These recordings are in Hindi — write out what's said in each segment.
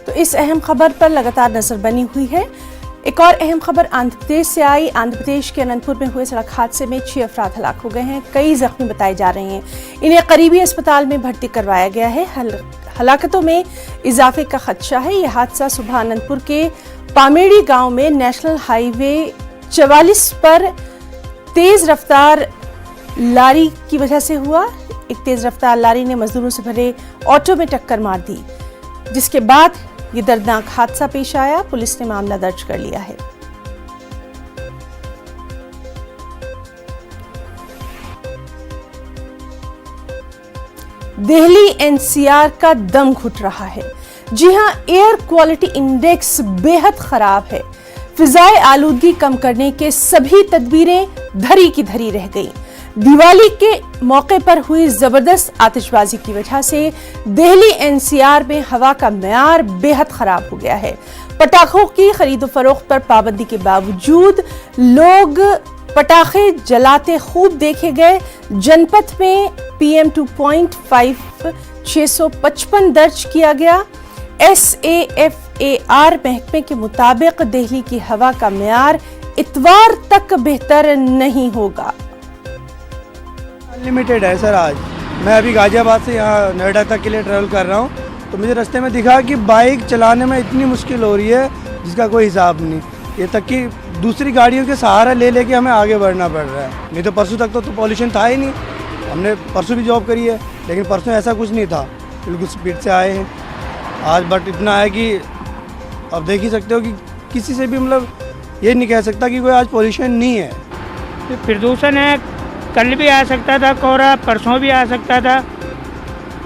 तो इस अहम खबर पर लगातार नजर बनी हुई है। एक और अहम खबर आंध्र प्रदेश से आई। आंध्र प्रदेश के अनंतपुर में हुए सड़क हादसे में 6 अफराद हलाक हो गए हैं, कई जख्मी बताए जा रहे हैं। इन्हें करीबी अस्पताल में भर्ती करवाया गया है। हलाकतों में इजाफे का खदशा है। यह हादसा सुबह अनंतपुर के पामेड़ी गांव में नेशनल हाईवे 44 पर तेज रफ्तार लारी की वजह से हुआ। एक तेज रफ्तार लारी ने मजदूरों से भरे ऑटो में टक्कर मार दी, जिसके बाद ये दर्दनाक हादसा पेश आया। पुलिस ने मामला दर्ज कर लिया है। दिल्ली एनसीआर का दम घुट रहा है। जी हां, एयर क्वालिटी इंडेक्स बेहद खराब है। फिजाई आलूदगी कम करने के सभी तदबीरें धरी की धरी रह गई। दिवाली के मौके पर हुई जबरदस्त आतिशबाजी की वजह से दिल्ली एनसीआर में हवा का मेयार बेहद खराब हो गया है। पटाखों की खरीदो फरोख्त पर पाबंदी के बावजूद लोग पटाखे जलाते खूब देखे गए। जनपद में PM 2.5 655 दर्ज किया गया। SAFAR महकमे के मुताबिक दिल्ली की हवा का मेयार इतवार तक बेहतर नहीं होगा। अनलिमिटेड है सर। आज मैं अभी गाजियाबाद से यहाँ नोएडा तक के लिए ट्रैवल कर रहा हूँ, तो मुझे रास्ते में दिखा कि बाइक चलाने में इतनी मुश्किल हो रही है जिसका कोई हिसाब नहीं। ये तक कि दूसरी गाड़ियों के सहारा ले लेके हमें आगे बढ़ना पड़ रहा है। नहीं तो परसों तक तो पॉल्यूशन था ही नहीं। हमने परसों भी जॉब करी है, लेकिन परसों ऐसा कुछ नहीं था, बिल्कुल स्पीड से आए हैं आज। बट इतना है कि अब देख ही सकते हो कि किसी से भी मतलब ये नहीं कह सकता कि कोई आज पॉल्यूशन नहीं है। प्रदूषण है, कल भी आ सकता था कोहरा, परसों भी आ सकता था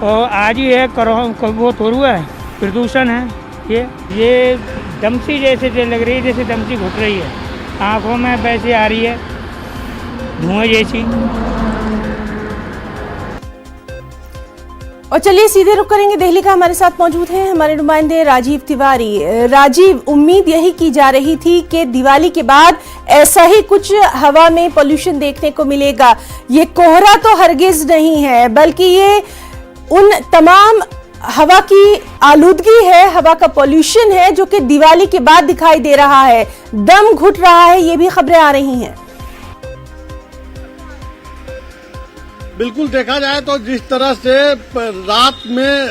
और आज ही है वो थोड़ा है, प्रदूषण है। ये दमसी जैसे लग रही है, जैसे दमसी घुट रही है, आँखों में वैसे आ रही है धुआं जैसी। और चलिए सीधे रुक करेंगे दिल्ली का। हमारे साथ मौजूद हैं हमारे नुमाइंदे राजीव तिवारी। राजीव, उम्मीद यही की जा रही थी कि दिवाली के बाद ऐसा ही कुछ हवा में पोल्यूशन देखने को मिलेगा। ये कोहरा तो हरगिज नहीं है, बल्कि ये उन तमाम हवा की आलूदगी है, हवा का पोल्यूशन है जो कि दिवाली के बाद दिखाई दे रहा है। दम घुट रहा है, ये भी खबरें आ रही हैं। बिल्कुल, देखा जाए तो जिस तरह से रात में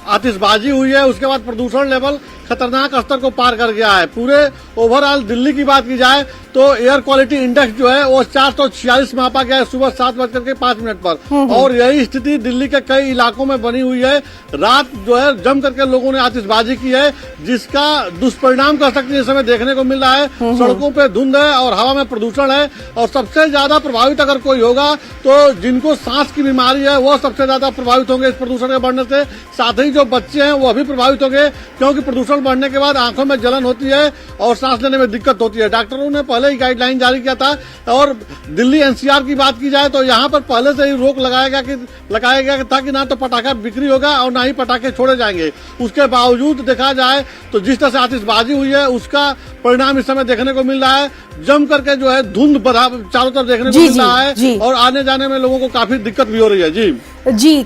आतिशबाजी हुई है, उसके बाद प्रदूषण लेवल खतरनाक स्तर को पार कर गया है। पूरे ओवरऑल दिल्ली की बात की जाए तो एयर क्वालिटी इंडेक्स जो है वो 446 मापा गया है सुबह 7:05 पर। और यही स्थिति दिल्ली के कई इलाकों में बनी हुई है। रात जो है जम करके लोगों ने आतिशबाजी की है, जिसका दुष्परिणाम कह सकते हैं इस समय देखने को मिल रहा है। सड़कों पे धुंध है और हवा में प्रदूषण है। और सबसे ज्यादा प्रभावित अगर कोई होगा तो जिनको सांस की बीमारी है वो सबसे ज्यादा प्रभावित होंगे इस प्रदूषण के बढ़ने से। साथ ही जो बच्चे हैं वो भी प्रभावित होंगे, क्योंकि प्रदूषण बढ़ने के बाद आंखों में जलन होती है और सांस लेने में दिक्कत होती है। डॉक्टरों ने पहले ही गाइडलाइन जारी किया था। और दिल्ली एनसीआर की बात की जाए तो यहाँ पर पहले से ही रोक लगाया गया था कि ना तो पटाखा बिक्री होगा और ना ही पटाखे छोड़े जाएंगे। उसके बावजूद देखा जाए तो जिस तरह से आतिशबाजी हुई है उसका परिणाम इस समय देखने को मिल रहा है। जम करके जो है धुंध चारों तरफ देखने को मिल रहा है और आने जाने में लोगों को काफी दिक्कत भी हो रही है। जी,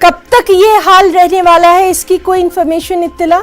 कब तक ये हाल रहने वाला है, इसकी कोई इंफॉर्मेशन, इत्तला?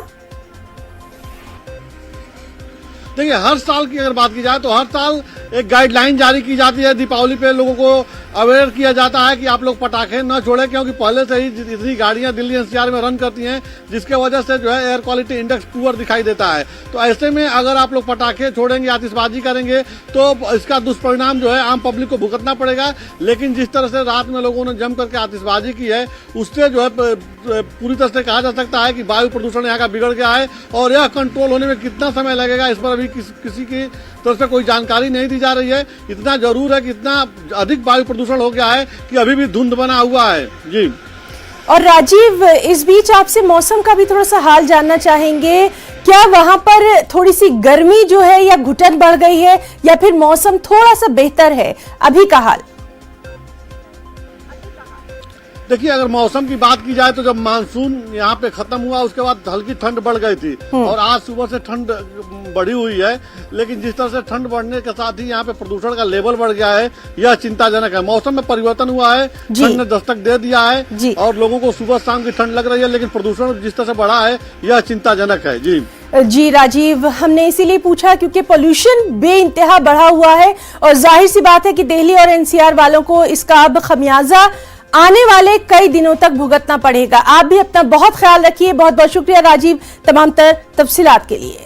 देखिए, हर साल की अगर बात की जाए तो हर साल एक गाइडलाइन जारी की जाती है। दीपावली पे लोगों को अवेयर किया जाता है कि आप लोग पटाखे न छोड़ें, क्योंकि पहले से ही इतनी गाड़ियां दिल्ली एनसीआर में रन करती हैं, जिसके वजह से जो है एयर क्वालिटी इंडेक्स पुअर दिखाई देता है। तो ऐसे में अगर आप लोग पटाखे छोड़ेंगे, आतिशबाजी करेंगे तो इसका दुष्परिणाम जो है आम पब्लिक को भुगतना पड़ेगा। लेकिन जिस तरह से रात में लोगों ने जम करके आतिशबाजी की है, उससे जो है पूरी तरह से कहा जा सकता है कि वायु प्रदूषण यहाँ का बिगड़ गया है। और यह कंट्रोल होने में कितना समय लगेगा इस पर अभी किसी की तरफ से कोई जानकारी नहीं दी जा रही है। इतना जरूर है कि इतना अधिक वायु प्रदूषण हो गया है कि अभी भी धुंध बना हुआ है। जी, और राजीव, इस बीच आपसे मौसम का भी थोड़ा सा हाल जानना चाहेंगे। क्या वहां पर थोड़ी सी गर्मी जो है या घुटन बढ़ गई है, या फिर मौसम थोड़ा सा बेहतर है? अभी का हाल? देखिए, अगर मौसम की बात की जाए तो जब मानसून यहाँ पे खत्म हुआ उसके बाद हल्की ठंड बढ़ गई थी और आज सुबह से ठंड बढ़ी हुई है। लेकिन जिस तरह से ठंड बढ़ने के साथ ही यहाँ पे प्रदूषण का लेवल बढ़ गया है, यह चिंताजनक है। मौसम में परिवर्तन हुआ है, ठंड ने दस्तक दे दिया है और लोगों को सुबह शाम की ठंड लग रही है, लेकिन प्रदूषण जिस तरह से बढ़ा है यह चिंताजनक है। जी राजीव, हमने इसीलिए पूछा क्योंकि पोल्यूशन बेइंतहा बढ़ा हुआ है और जाहिर सी बात है कि दिल्ली और एनसीआर वालों को इसका अब खमियाजा आने वाले कई दिनों तक भुगतना पड़ेगा। आप भी अपना बहुत ख्याल रखिए। बहुत बहुत शुक्रिया राजीव तमाम तफसीलात के लिए।